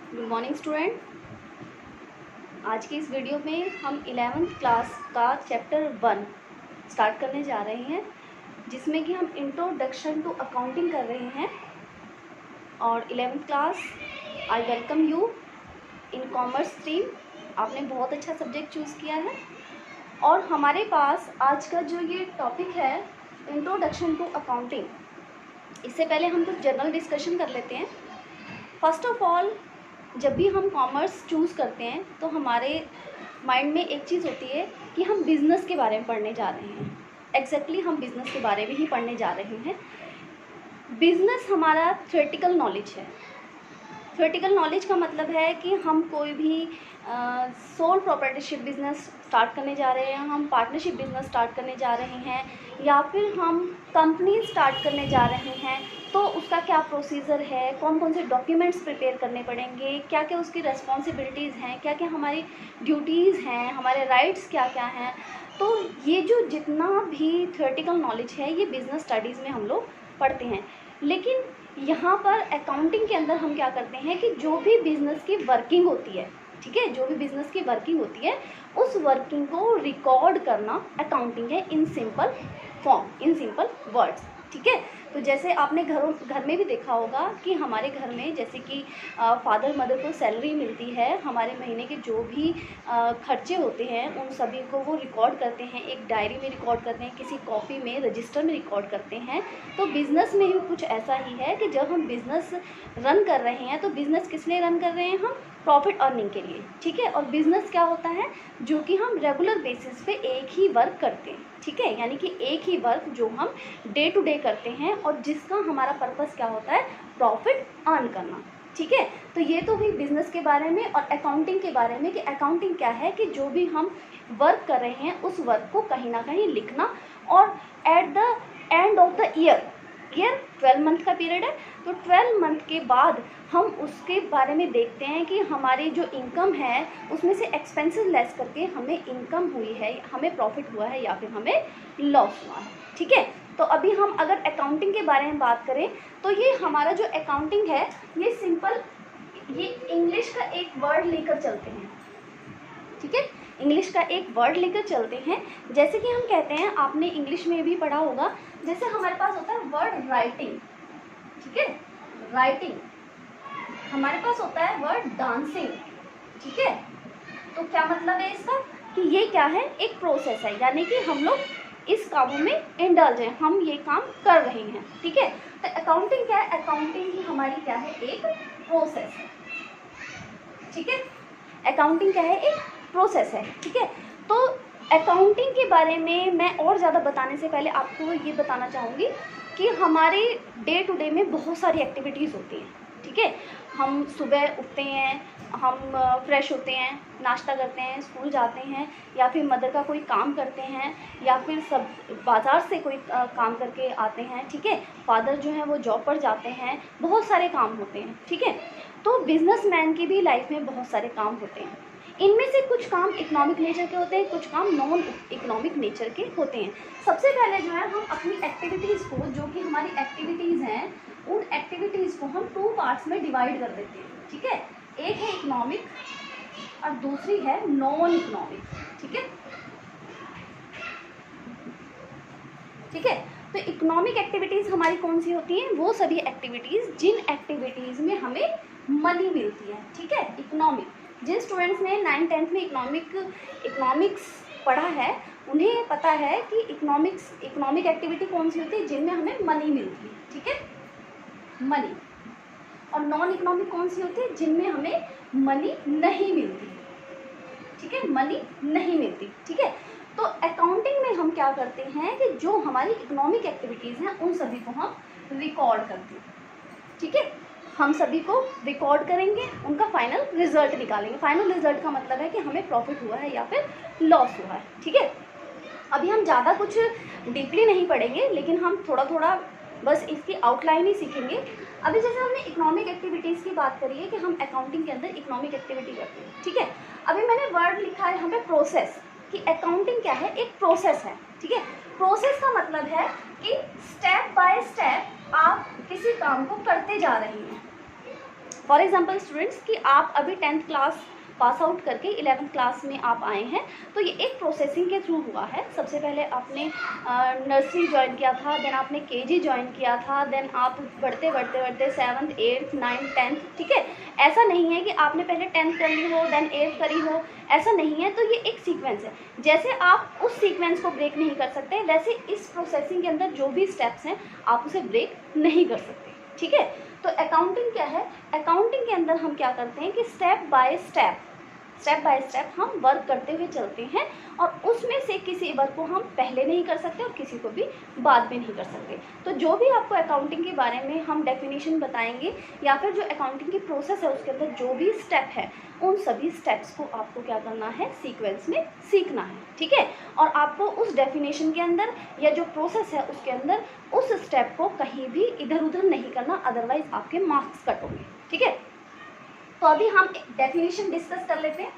Good morning student. आज की इस वीडियो में हम 11th क्लास का चैप्टर 1 स्टार्ट करने जा रहे हैं, जिसमें कि हम इंट्रोडक्शन टू अकाउंटिंग कर रहे हैं। और 11th class, I welcome you in commerce stream. आपने बहुत अच्छा सब्जेक्ट चूज़ किया है। और हमारे पास आज का जो ये टॉपिक है इंट्रोडक्शन टू अकाउंटिंग, इससे पहले हम कुछ जनरल डिस्कशन कर लेते हैं। फर्स्ट ऑफ ऑल, जब भी हम कॉमर्स चूज़ करते हैं तो हमारे माइंड में एक चीज़ होती है कि हम बिज़नेस के बारे में पढ़ने जा रहे हैं। एग्जैक्टली हम बिज़नेस के बारे में ही पढ़ने जा रहे हैं। बिज़नेस हमारा थ्योरेटिकल नॉलेज है। थ्योरेटिकल नॉलेज का मतलब है कि हम कोई भी सोल प्रॉपर्टीशिप बिज़नेस स्टार्ट करने जा रहे हैं, हम पार्टनरशिप बिज़नेस स्टार्ट करने जा रहे हैं, या फिर हम कंपनी स्टार्ट करने जा रहे हैं, तो उसका क्या प्रोसीजर है, कौन कौन से डॉक्यूमेंट्स प्रिपेयर करने पड़ेंगे, क्या क्या उसकी रिस्पॉन्सिबिलिटीज़ हैं, क्या क्या हमारी ड्यूटीज़ हैं, हमारे राइट्स क्या क्या हैं। तो ये जो जितना भी थ्योरेटिकल नॉलेज है ये बिज़नेस स्टडीज़ में हम लोग पढ़ते हैं। लेकिन यहाँ पर अकाउंटिंग के अंदर हम क्या करते हैं कि जो भी बिज़नेस की वर्किंग होती है, ठीक है, जो भी बिज़नेस की वर्किंग होती है उस वर्किंग को रिकॉर्ड करना अकाउंटिंग है, in simple form, in simple words. ठीक है, तो जैसे आपने घर में भी देखा होगा कि हमारे घर में जैसे कि फादर मदर को सैलरी मिलती है, हमारे महीने के जो भी खर्चे होते हैं उन सभी को वो रिकॉर्ड करते हैं, एक डायरी में रिकॉर्ड करते हैं, किसी कॉपी में, रजिस्टर में रिकॉर्ड करते हैं। तो बिज़नेस में भी कुछ ऐसा ही है कि जब हम बिज़नेस रन कर रहे हैं तो बिज़नेस किस लिए रन कर रहे हैं, हम प्रॉफिट अर्निंग के लिए। ठीक है, और बिज़नेस क्या होता है, जो कि हम रेगुलर बेसिस पे एक ही वर्क करते हैं। ठीक है, यानी कि एक ही वर्क जो हम डे टू डे करते हैं और जिसका हमारा पर्पस क्या होता है, प्रॉफिट अर्न करना। ठीक है, तो ये तो हुई बिज़नेस के बारे में। और अकाउंटिंग के बारे में कि अकाउंटिंग क्या है, कि जो भी हम वर्क कर रहे हैं उस वर्क को कहीं ना कहीं लिखना, और at the end of the year 12 month का पीरियड है, तो 12 मंथ के बाद हम उसके बारे में देखते हैं कि हमारी जो इनकम है उसमें से एक्सपेंसेस लेस करके हमें इनकम हुई है, हमें प्रॉफिट हुआ है या फिर हमें लॉस हुआ है। ठीक है, तो अभी हम अगर अकाउंटिंग के बारे में बात करें तो ये हमारा जो अकाउंटिंग है ये सिंपल, ये इंग्लिश का एक वर्ड लेकर चलते हैं। ठीक है, इंग्लिश का एक वर्ड लेकर चलते हैं। जैसे कि हम कहते हैं, आपने इंग्लिश में भी पढ़ा होगा, जैसे हमारे पास होता है वर्ड राइटिंग। ठीक है, राइटिंग। हमारे पास होता है वर्ड डांसिंग। ठीक है, तो क्या मतलब है इसका, कि ये क्या है, एक प्रोसेस है, यानी कि हम लोग इस कामों में इंडल्ज हैं, हम ये काम कर रहे हैं। ठीक है, तो अकाउंटिंग क्या है, अकाउंटिंग ही हमारी क्या है, एक प्रोसेस है। ठीक है, अकाउंटिंग क्या है, एक प्रोसेस है। ठीक है, तो अकाउंटिंग के बारे में मैं और ज़्यादा बताने से पहले आपको ये बताना चाहूँगी कि हमारे डे टू डे में बहुत सारी एक्टिविटीज़ होती हैं। ठीक है, हम सुबह उठते हैं, हम फ्रेश होते हैं, नाश्ता करते हैं, स्कूल जाते हैं, या फिर मदर का कोई काम करते हैं, या फिर सब बाज़ार से कोई काम करके आते हैं। ठीक है, फादर जो हैं वो जॉब पर जाते हैं, बहुत सारे काम होते हैं। ठीक है, तो बिजनेसमैन की भी लाइफ में बहुत सारे काम होते हैं। इनमें से कुछ काम इकोनॉमिक नेचर के होते हैं, कुछ काम नॉन इकोनॉमिक नेचर के होते हैं। सबसे पहले जो है हम अपनी एक्टिविटीज़ को, जो कि हमारी एक्टिविटीज़ हैं, उन एक्टिविटीज़ को हम 2 पार्ट्स में डिवाइड कर देते हैं। ठीक है, एक है इकोनॉमिक और दूसरी है नॉन इकोनॉमिक। ठीक है, ठीक है, तो इकोनॉमिक एक्टिविटीज़ हमारी कौन सी होती हैं, वो सभी एक्टिविटीज़ जिन एक्टिविटीज़ में हमें मनी मिलती है। ठीक है, इकोनॉमिक, जिन स्टूडेंट्स ने 9th-10th में इकोनॉमिक्स पढ़ा है उन्हें पता है कि इकोनॉमिक एक्टिविटी कौन सी होती है, जिनमें हमें मनी मिलती है। ठीक है, मनी। और नॉन इकोनॉमिक कौन सी होती है, जिनमें हमें मनी नहीं मिलती। ठीक है, मनी नहीं मिलती। ठीक है, तो अकाउंटिंग में हम क्या करते हैं कि जो हमारी इकोनॉमिक एक्टिविटीज़ हैं उन सभी को हम रिकॉर्ड करते हैं। ठीक है, हम सभी को रिकॉर्ड करेंगे, उनका फाइनल रिजल्ट निकालेंगे। फाइनल रिजल्ट का मतलब है कि हमें प्रॉफिट हुआ है या फिर लॉस हुआ है। ठीक है, अभी हम ज़्यादा कुछ डीपली नहीं पढ़ेंगे, लेकिन हम थोड़ा थोड़ा बस इसकी आउटलाइन ही सीखेंगे। अभी जैसे हमने इकोनॉमिक एक्टिविटीज़ की बात करी है कि हम अकाउंटिंग के अंदर इकोनॉमिक एक्टिविटी करते हैं। ठीक है, अभी मैंने वर्ड लिखा है यहाँ पे प्रोसेस, कि अकाउंटिंग क्या है, एक प्रोसेस है। ठीक है, प्रोसेस का मतलब है कि स्टेप बाय स्टेप आप किसी काम को करते जा रहे हैं। फॉर एग्जांपल स्टूडेंट्स कि आप अभी 10th क्लास पास आउट करके 11th क्लास में आप आए हैं, तो ये एक प्रोसेसिंग के थ्रू हुआ है। सबसे पहले आपने नर्सरी ज्वाइन किया था, देन आपने केजी ज्वाइन किया था, देन आप बढ़ते बढ़ते बढ़ते 7th 8th 9th 10th, ठीक है। ऐसा नहीं है कि आपने पहले 10th कर ली हो देन 8th करी हो, ऐसा नहीं है। तो ये एक सीक्वेंस है, जैसे आप उस सीक्वेंस को ब्रेक नहीं कर सकते वैसे इस प्रोसेसिंग के अंदर जो भी स्टेप्स हैं आप उसे ब्रेक नहीं कर सकते, ठीक है। तो अकाउंटिंग क्या है, अकाउंटिंग के अंदर हम क्या करते हैं कि स्टेप बाय स्टेप हम वर्क करते हुए चलते हैं, और उसमें से किसी वर्क को हम पहले नहीं कर सकते और किसी को भी बाद में नहीं कर सकते। तो जो भी आपको अकाउंटिंग के बारे में हम डेफिनेशन बताएंगे या फिर जो अकाउंटिंग की प्रोसेस है उसके अंदर जो भी स्टेप है, उन सभी स्टेप्स को आपको क्या करना है, सीक्वेंस में सीखना है, ठीक है। और आपको उस डेफिनेशन के अंदर या जो प्रोसेस है उसके अंदर उस स्टेप को कहीं भी इधर उधर नहीं करना, अदरवाइज आपके मार्क्स कट होंगे, ठीक है। तो अभी हम डेफिनेशन डिस्कस कर लेते हैं।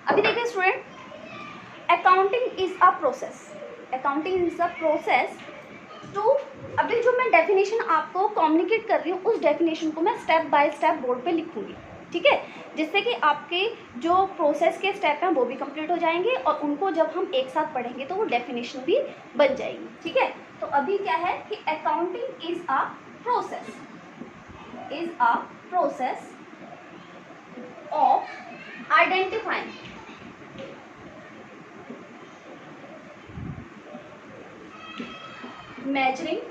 अभी देखिए student, accounting is a process, accounting is a process to, अभी जो मैं डेफिनेशन आपको कम्युनिकेट कर रही हूँ उस डेफिनेशन को मैं स्टेप बाय स्टेप बोर्ड पे लिखूंगी, ठीक है, जिससे कि आपके जो प्रोसेस के स्टेप हैं वो भी कंप्लीट हो जाएंगे और उनको जब हम एक साथ पढ़ेंगे तो वो डेफिनेशन भी बन जाएगी, ठीक है। तो अभी क्या है कि accounting is a process of identifying measuring,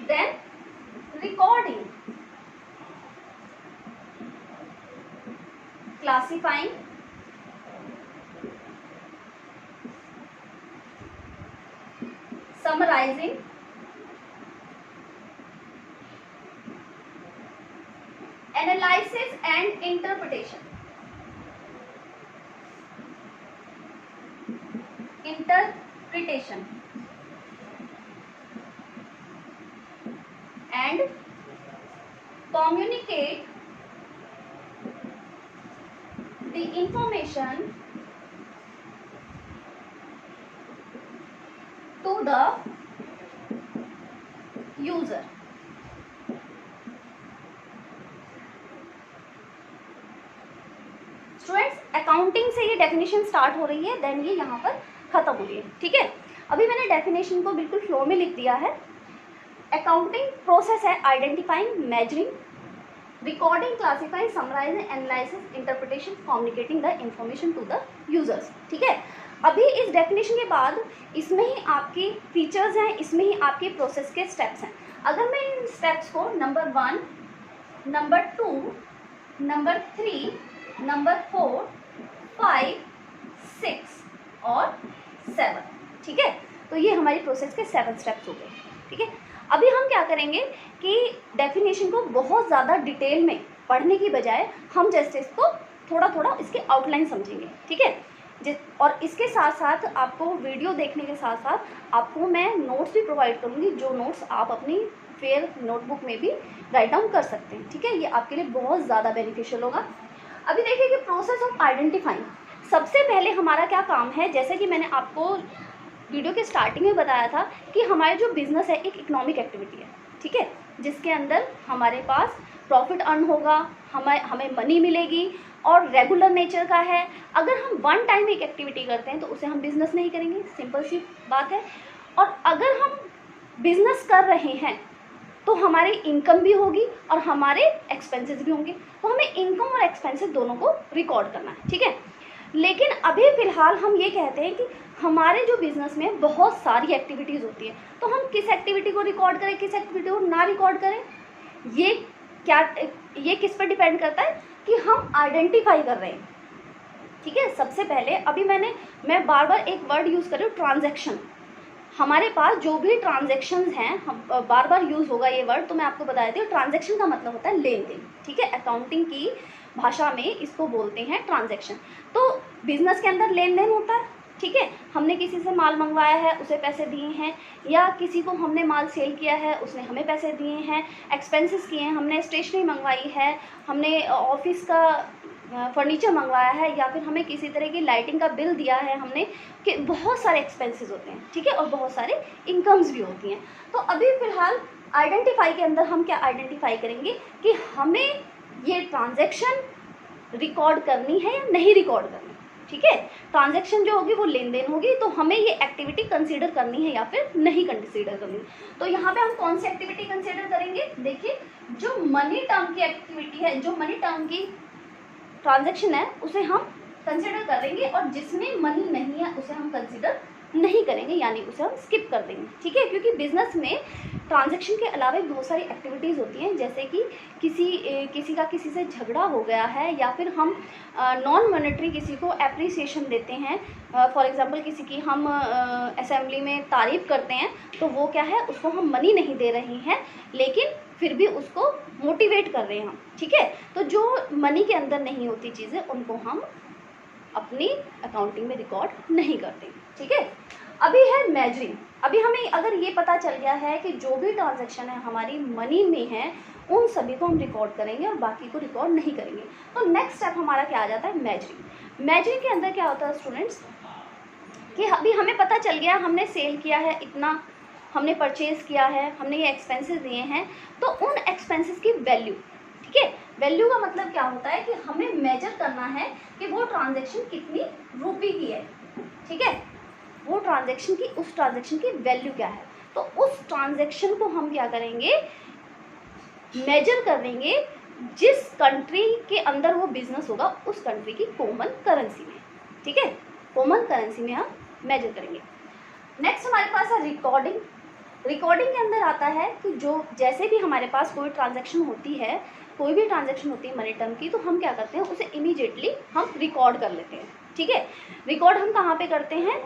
then recording, classifying, summarizing, analysis and interpretation, and communicate the information to the user। Students, accounting से ये डेफिनेशन स्टार्ट हो रही है, देन ये यहाँ पर खत्म हो रही है, ठीक है। अभी मैंने डेफिनेशन को बिल्कुल फ्लो में लिख दिया है। अकाउंटिंग प्रोसेस है identifying, measuring, recording, classifying, summarising, analysis, interpretation, communicating the information to the users, ठीक है। अभी इस डेफिनेशन के बाद इसमें ही आपके फीचर्स हैं, इसमें ही आपके प्रोसेस के स्टेप्स हैं। अगर मैं इन स्टेप्स को नंबर 1, नंबर 2, नंबर 3, नंबर 4, 5, 6 और 7, ठीक है, तो ये हमारी प्रोसेस के 7 स्टेप्स हो गए, ठीक है। अभी हम क्या करेंगे कि डेफिनेशन को बहुत ज़्यादा डिटेल में पढ़ने की बजाय हम जैसे इसको थोड़ा थोड़ा इसके आउटलाइन समझेंगे, ठीक है। और इसके साथ साथ आपको वीडियो देखने के साथ साथ आपको मैं नोट्स भी प्रोवाइड करूँगी, जो नोट्स आप अपनी फेयर नोटबुक में भी राइट डाउन कर सकते हैं, ठीक है। ये आपके लिए बहुत ज़्यादा बेनिफिशियल होगा। अभी देखिए कि प्रोसेस ऑफ आइडेंटिफाइंग, सबसे पहले हमारा क्या काम है, जैसे कि मैंने आपको वीडियो के स्टार्टिंग में बताया था कि हमारे जो बिज़नेस है एक इकोनॉमिक एक्टिविटी है, ठीक है, जिसके अंदर हमारे पास प्रॉफिट अर्न होगा, हमें मनी मिलेगी और रेगुलर नेचर का है। अगर हम वन टाइम एक एक्टिविटी करते हैं तो उसे हम बिज़नेस नहीं करेंगे, सिंपल सी बात है। और अगर हम बिज़नेस कर रहे हैं तो हमारी इनकम भी होगी और हमारे एक्सपेंसेस भी होंगे, तो हमें इनकम और एक्सपेंसेस दोनों को रिकॉर्ड करना है, ठीक है। लेकिन अभी फ़िलहाल हम ये कहते हैं कि हमारे जो बिज़नेस में बहुत सारी एक्टिविटीज़ होती है, तो हम किस एक्टिविटी को रिकॉर्ड करें, किस एक्टिविटी को ना रिकॉर्ड करें, ये किस पर डिपेंड करता है कि हम आइडेंटिफाई कर रहे हैं, ठीक है। सबसे पहले अभी मैं बार बार एक वर्ड यूज़ कर रही हूँ, ट्रांजैक्शन। हमारे पास जो भी ट्रांजैक्शंस हैं, हम बार बार यूज़ होगा ये वर्ड, तो मैं आपको बता देती हूँ। ट्रांजैक्शन का मतलब होता है लेन देन, ठीक है। अकाउंटिंग की भाषा में इसको बोलते हैं ट्रांजैक्शन। तो बिजनेस के अंदर लेन देन होता है, ठीक है। हमने किसी से माल मंगवाया है, उसे पैसे दिए हैं, या किसी को हमने माल सेल किया है, उसने हमें पैसे दिए हैं। एक्सपेंसेस किए हैं, हमने स्टेशनरी मंगवाई है, हमने ऑफिस का फर्नीचर मंगवाया है या फिर हमें किसी तरह की लाइटिंग का बिल दिया है हमने, कि बहुत सारे एक्सपेंसेस होते हैं, ठीक है, और बहुत सारे इनकम्स भी होती हैं। तो अभी फ़िलहाल आइडेंटिफाई के अंदर हम क्या आइडेंटिफाई करेंगे कि हमें ये ट्रांजैक्शन रिकॉर्ड करनी है या नहीं रिकॉर्ड करनी, ठीक है। ट्रांजैक्शन जो होगी वो लेन देन होगी, तो हमें ये एक्टिविटी कंसीडर करनी है या फिर नहीं कंसीडर करनी। तो यहाँ पे हम कौन सी एक्टिविटी कंसीडर करेंगे, देखिए जो मनी टर्म की एक्टिविटी है, जो मनी टर्म की ट्रांजैक्शन है उसे हम कंसिडर करेंगे, और जिसमें मनी नहीं है उसे हम कंसिडर नहीं करेंगे, यानी उसे हम स्किप कर देंगे, ठीक है। क्योंकि बिजनेस में ट्रांजैक्शन के अलावा बहुत सारी एक्टिविटीज़ होती हैं, जैसे कि किसी का किसी से झगड़ा हो गया है, या फिर हम नॉन मॉनेटरी किसी को एप्रिसिएशन देते हैं। फॉर एग्जांपल किसी की हम असेंबली में तारीफ़ करते हैं, तो वो क्या है, उसको हम मनी नहीं दे रहे हैं, लेकिन फिर भी उसको मोटिवेट कर रहे हैं हम, ठीक है। तो जो मनी के अंदर नहीं होती चीज़ें उनको हम अपनी अकाउंटिंग में रिकॉर्ड नहीं करते, ठीक है। अभी है मेजरिंग। अभी हमें अगर ये पता चल गया है कि जो भी ट्रांजैक्शन है हमारी मनी में है, उन सभी को हम रिकॉर्ड करेंगे और बाकी को रिकॉर्ड नहीं करेंगे। तो नेक्स्ट स्टेप हमारा क्या आ जाता है, मेजरिंग। मेजरिंग के अंदर क्या होता है स्टूडेंट्स, कि अभी हमें पता चल गया हमने सेल किया है इतना, हमने परचेज किया है, हमने ये एक्सपेंसेस दिए हैं, तो उन एक्सपेंसेस की वैल्यू, ठीक है। वैल्यू का मतलब क्या होता है कि हमें मेजर करना है कि वो ट्रांजैक्शन कितनी रुपए की है, ठीक है, वो ट्रांजैक्शन की, उस ट्रांजैक्शन की वैल्यू क्या है। तो उस ट्रांजैक्शन को हम क्या करेंगे, मेजर करेंगे जिस कंट्री के अंदर वो बिजनेस होगा उस कंट्री की कॉमन करेंसी में, ठीक है, कॉमन करेंसी में हम मेजर करेंगे। नेक्स्ट हमारे पास है रिकॉर्डिंग। रिकॉर्डिंग के अंदर आता है कि जो जैसे भी हमारे पास कोई ट्रांजैक्शन होती है, कोई भी ट्रांजैक्शन होती है मनी टर्म की, तो हम क्या करते हैं, उसे इमीडिएटली हम रिकॉर्ड कर लेते हैं, ठीक है। रिकॉर्ड हम कहाँ पे करते हैं,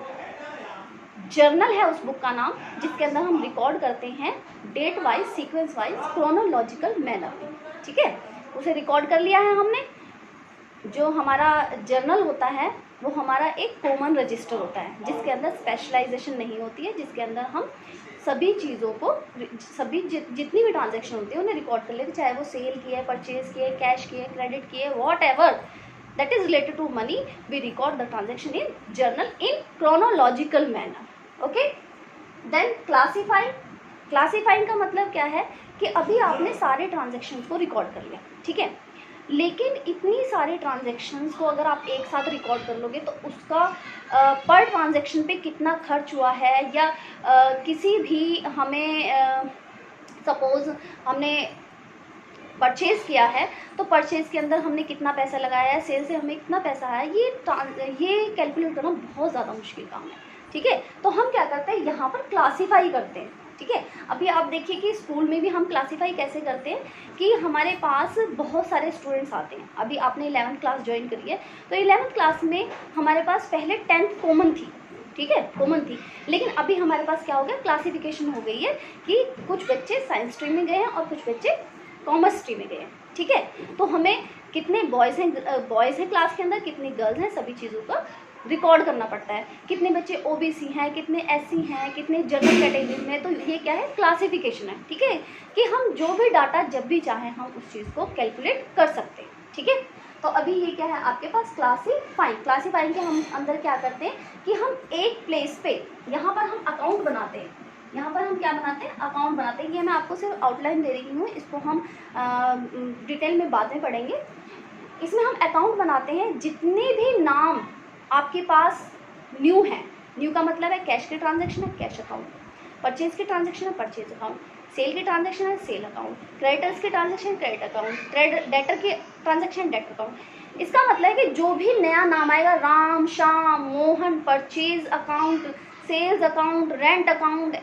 जर्नल है उस बुक का नाम, जिसके अंदर हम रिकॉर्ड करते हैं date wise, sequence wise, chronological manner में, ठीक है। उसे रिकॉर्ड कर लिया है हमने। जो हमारा जर्नल होता है वो हमारा एक कॉमन रजिस्टर होता है, जिसके अंदर स्पेशलाइजेशन नहीं होती है, जिसके अंदर हम सभी चीज़ों को, सभी जितनी भी ट्रांजैक्शन होती है उन्हें रिकॉर्ड कर लेते, चाहे वो सेल की है, परचेज की है, कैश की है, क्रेडिट की है, what ever that is related to money, we record the transaction in journal in chronological manner, okay। then classifying का मतलब क्या है कि अभी आपने सारे ट्रांजेक्शन्स को रिकॉर्ड कर लिया, ठीक है, लेकिन इतनी सारे ट्रांजेक्शन्स को अगर आप एक साथ रिकॉर्ड कर लोगे तो उसका पर ट्रांजेक्शन पे कितना खर्च हुआ है, या किसी भी हमें सपोज हमने परचेज़ किया है, तो परचेज़ के अंदर हमने कितना पैसा लगाया है, सेल से हमें कितना पैसा आया, ये कैलकुलेट करना बहुत ज़्यादा मुश्किल काम है, ठीक है। तो हम क्या करते हैं, यहाँ पर क्लासीफाई करते हैं, ठीक है। अभी आप देखिए कि स्कूल में भी हम क्लासीफाई कैसे करते हैं कि हमारे पास बहुत सारे स्टूडेंट्स आते हैं। अभी आपने 11th क्लास ज्वाइन करी है, तो 11th क्लास में हमारे पास पहले 10th कॉमन थी, ठीक है, कॉमन थी, लेकिन अभी हमारे पास क्या हो गया, क्लासिफिकेशन हो गई है कि कुछ बच्चे साइंस स्ट्रीम में गए हैं और कुछ बच्चे कॉमर्स स्ट्रीम में गए हैं, ठीक है। तो हमें कितने बॉयज़ हैं क्लास के अंदर, कितनी गर्ल्स हैं, सभी चीज़ों का रिकॉर्ड करना पड़ता है। कितने बच्चे ओबीसी हैं, कितने एससी हैं, कितने जनरल कैटेगरी में, तो ये क्या है, क्लासिफिकेशन है, ठीक है, कि हम जो भी डाटा जब भी चाहें हम उस चीज़ को कैलकुलेट कर सकते हैं, ठीक है। तो अभी ये क्या है आपके पास, क्लासीफाइंग के हम अंदर क्या करते हैं कि हम एक प्लेस पे यहाँ पर हम अकाउंट बनाते हैं, यहाँ पर हम क्या बनाते हैं, अकाउंट बनाते हैं। ये मैं आपको सिर्फ आउटलाइन दे रही हूँ, इसको हम डिटेल में बाद में पढ़ेंगे। इसमें हम अकाउंट बनाते हैं, जितने भी नाम आपके पास न्यू हैं, न्यू का मतलब है कैश के ट्रांजैक्शन है कैश अकाउंट, परचेज के ट्रांजैक्शन है परचेज अकाउंट, सेल के ट्रांजैक्शन है सेल अकाउंट, क्रेडिटर्स के ट्रांजैक्शन क्रेडिट अकाउंट, डेटर के ट्रांजैक्शन डेट अकाउंट। इसका मतलब है कि जो भी नया नाम आएगा, Ram, Shyam, Mohan, purchase account, sales account, rent account,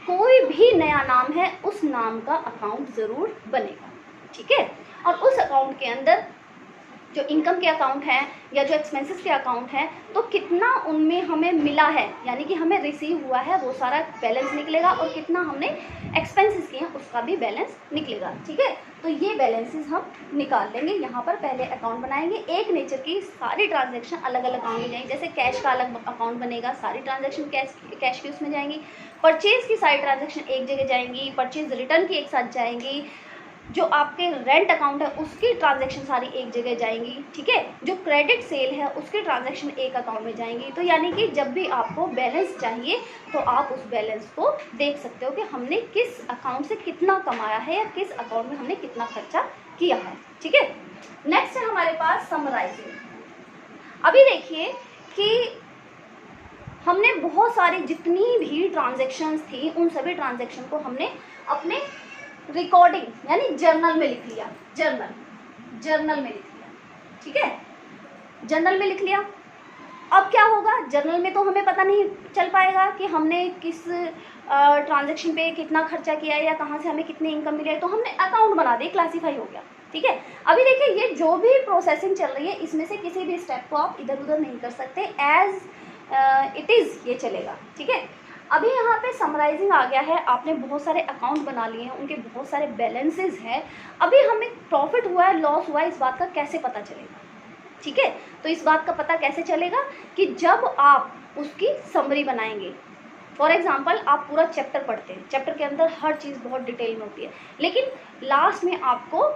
कोई भी नया नाम है उस नाम का अकाउंट ज़रूर बनेगा, ठीक है। और उस अकाउंट के अंदर जो इनकम के अकाउंट हैं या जो एक्सपेंसेस के अकाउंट हैं, तो कितना उनमें हमें मिला है, यानी कि हमें रिसीव हुआ है, वो सारा बैलेंस निकलेगा, और कितना हमने एक्सपेंसेस किए हैं उसका भी बैलेंस निकलेगा, ठीक है। तो ये बैलेंसेस हम निकाल लेंगे। यहाँ पर पहले अकाउंट बनाएंगे, एक नेचर की सारी ट्रांजैक्शन अलग अलग अकाउंट में जाएंगी, जैसे कैश का अलग अकाउंट बनेगा, सारी ट्रांजैक्शन कैश की उसमें जाएंगी, परचेज़ की सारी ट्रांजैक्शन एक जगह जाएंगी, परचेज़ रिटर्न की एक साथ जाएंगी, जो आपके रेंट अकाउंट है उसकी ट्रांजैक्शन सारी एक जगह जाएंगी, ठीक है। जो क्रेडिट सेल है उसकी ट्रांजैक्शन एक अकाउंट में जाएंगी। तो यानी कि जब भी आपको बैलेंस चाहिए तो आप उस बैलेंस को देख सकते हो कि हमने किस अकाउंट से कितना कमाया है या किस अकाउंट में हमने कितना खर्चा किया है, ठीक है। नेक्स्ट है हमारे पास समराइजिंग। अभी देखिए कि हमने बहुत सारी जितनी भी ट्रांजैक्शंस थी उन सभी ट्रांजैक्शन को हमने अपने रिकॉर्डिंग यानी जर्नल में लिख लिया, जर्नल में लिख लिया, ठीक है। जर्नल में लिख लिया। अब क्या होगा, जर्नल में तो हमें पता नहीं चल पाएगा कि हमने किस ट्रांजैक्शन पे कितना खर्चा किया है या कहाँ से हमें कितनी इनकम मिली है, तो हमने अकाउंट बना दिए, क्लासीफाई हो गया, ठीक है। अभी देखिए ये जो भी प्रोसेसिंग चल रही है इसमें से किसी भी स्टेप को आप इधर उधर नहीं कर सकते, एज इट इज़ ये चलेगा, ठीक है। अभी यहाँ पे समराइजिंग आ गया है, आपने बहुत सारे अकाउंट बना लिए हैं, उनके बहुत सारे बैलेंसेस हैं। अभी हमें प्रॉफिट हुआ है लॉस हुआ है इस बात का कैसे पता चलेगा, ठीक है। तो इस बात का पता कैसे चलेगा कि जब आप उसकी समरी बनाएंगे। फॉर एग्जाम्पल आप पूरा चैप्टर पढ़ते हैं, चैप्टर के अंदर हर चीज़ बहुत डिटेल में होती है, लेकिन लास्ट में आपको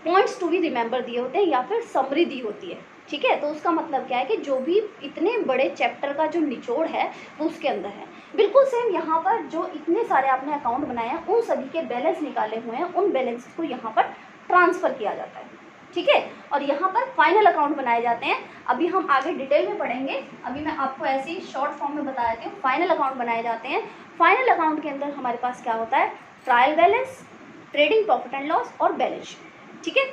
पॉइंट्स टू बी रिमेंबर दिए होते हैं या फिर समरी दी होती है, ठीक है। तो उसका मतलब क्या है कि जो भी इतने बड़े चैप्टर का जो निचोड़ है वो उसके अंदर है। बिल्कुल सेम यहाँ पर जो इतने सारे आपने अकाउंट बनाए हैं उन सभी के बैलेंस निकाले हुए हैं, उन बैलेंस को यहाँ पर ट्रांसफ़र किया जाता है, ठीक है। और यहाँ पर फाइनल अकाउंट बनाए जाते हैं। अभी हम आगे डिटेल में पढ़ेंगे, अभी मैं आपको ऐसे ही शॉर्ट फॉर्म में बता देती हूँ। फाइनल अकाउंट बनाए जाते हैं। फाइनल अकाउंट के अंदर हमारे पास क्या होता है, trial balance, trading profit and loss और बैलेंस शीट, ठीक है।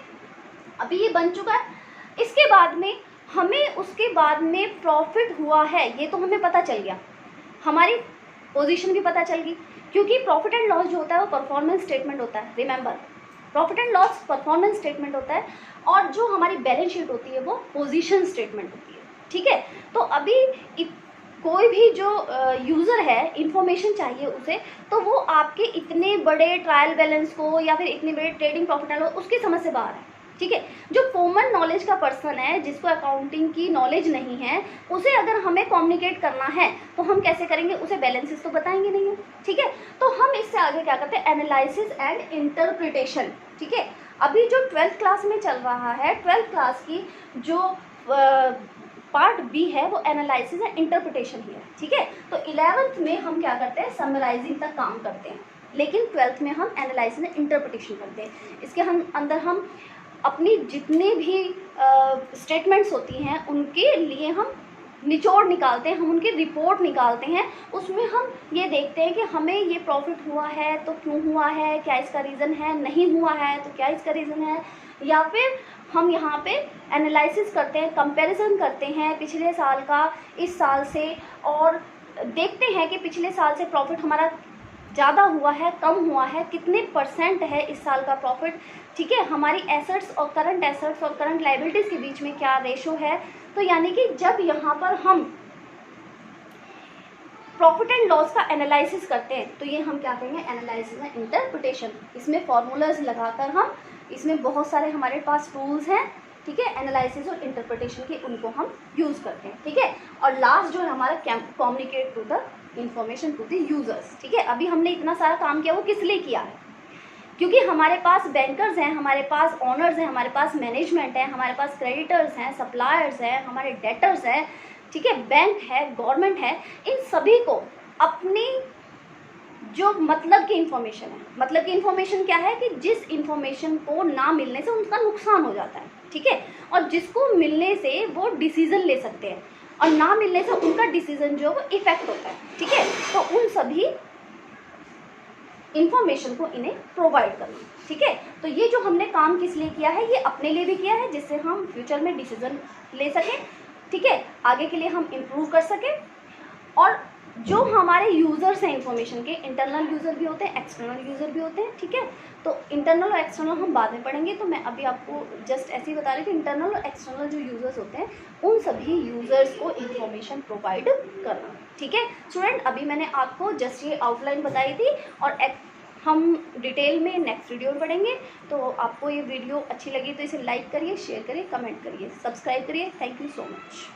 अभी ये बन चुका है। इसके बाद में हमें उसके बाद में प्रॉफिट हुआ है ये तो हमें पता चल गया, हमारी पोजीशन भी पता चल गई, क्योंकि प्रॉफिट एंड लॉस जो होता है वो परफॉर्मेंस स्टेटमेंट होता है। Remember, profit and loss performance statement होता है और जो हमारी बैलेंस शीट होती है वो पोजीशन स्टेटमेंट होती है, ठीक है। तो अभी कोई भी जो यूज़र है इंफॉर्मेशन चाहिए उसे, तो वो आपके इतने बड़े ट्रायल बैलेंस को या फिर इतने बड़े ट्रेडिंग प्रॉफिट एंड लॉस उसकी समझ से बाहर है, ठीक है। जो कॉमन नॉलेज का पर्सन है जिसको अकाउंटिंग की नॉलेज नहीं है उसे अगर हमें कम्युनिकेट करना है तो हम कैसे करेंगे, उसे बैलेंसेस तो बताएंगे नहीं है, ठीक है। तो हम इससे आगे क्या करते हैं, एनालिसिस एंड इंटरप्रिटेशन, ठीक है। अभी जो 12th क्लास में चल रहा है, 12th क्लास की जो पार्ट बी है वो एनालिसिस एंड इंटरप्रिटेशन ही है, ठीक है। तो 11th में हम क्या करते हैं, समराइजिंग तक काम करते हैं, लेकिन 12th में हम एनालिसिस एंड इंटरप्रिटेशन करते हैं। इसके अंदर हम अपनी जितनी भी स्टेटमेंट्स होती हैं उनके लिए हम निचोड़ निकालते हैं, हम उनकी रिपोर्ट निकालते हैं। उसमें हम ये देखते हैं कि हमें ये प्रॉफिट हुआ है तो क्यों हुआ है, क्या इसका रीज़न है, नहीं हुआ है तो क्या इसका रीज़न है, या फिर हम यहाँ पे एनालिसिस करते हैं, कंपैरिजन करते हैं पिछले साल का इस साल से, और देखते हैं कि पिछले साल से प्रॉफिट हमारा ज़्यादा हुआ है, कम हुआ है, कितने % है इस साल का प्रॉफिट, ठीक है। हमारी एसेट्स और करंट लायबिलिटीज़ के बीच में क्या रेशो है। तो यानी कि जब यहाँ पर हम प्रॉफिट एंड लॉस का एनालिसिस करते हैं तो ये हम क्या कहेंगे, एनालिसिस एंड इंटरप्रिटेशन। इसमें फॉर्मूलाज लगाकर हम, इसमें बहुत सारे हमारे पास टूल्स हैं, ठीक है, एनालिसिस और इंटरप्रिटेशन के, उनको हम यूज़ करते हैं, ठीक है। और लास्ट जो है हमारा communicate to the information to the users, ठीक है। अभी हमने इतना सारा काम किया वो किस लिए किया है, क्योंकि हमारे पास बैंकर्स हैं, हमारे पास ऑनर्स हैं, हमारे पास मैनेजमेंट है, हमारे पास क्रेडिटर्स हैं, सप्लायर्स हैं, हमारे डेटर्स हैं, ठीक है, बैंक है, गवर्नमेंट है। इन सभी को अपनी जो मतलब की इन्फॉर्मेशन है, मतलब की इन्फॉर्मेशन क्या है कि जिस इन्फॉर्मेशन को ना मिलने से उनका नुकसान हो जाता है, ठीक है, और जिसको मिलने से वो डिसीजन ले सकते हैं और ना मिलने से उनका डिसीजन जो वो इफेक्ट होता है, ठीक है। तो उन सभी इन्फॉर्मेशन को इन्हें प्रोवाइड करना, ठीक है। तो ये जो हमने काम किस लिए किया है, ये अपने लिए भी किया है जिससे हम फ्यूचर में डिसीजन ले सकें, ठीक है, आगे के लिए हम इम्प्रूव कर सकें। और जो हमारे यूज़र्स हैं इन्फॉर्मेशन के, इंटरनल यूज़र भी होते हैं, एक्सटर्नल यूज़र भी होते हैं, ठीक है। तो इंटरनल और एक्सटर्नल हम बाद में पढ़ेंगे, तो मैं अभी आपको जस्ट ऐसे ही बता रही थी, इंटरनल और एक्सटर्नल जो यूज़र्स होते हैं उन सभी यूज़र्स को इन्फॉर्मेशन प्रोवाइड करना, ठीक है। स्टूडेंट, अभी मैंने आपको जस्ट ये आउटलाइन बताई थी और हम डिटेल में नेक्स्ट वीडियो में पढ़ेंगे। तो आपको ये वीडियो अच्छी लगी तो इसे लाइक करिए, शेयर करिए, कमेंट करिए, सब्सक्राइब करिए। Thank you so much.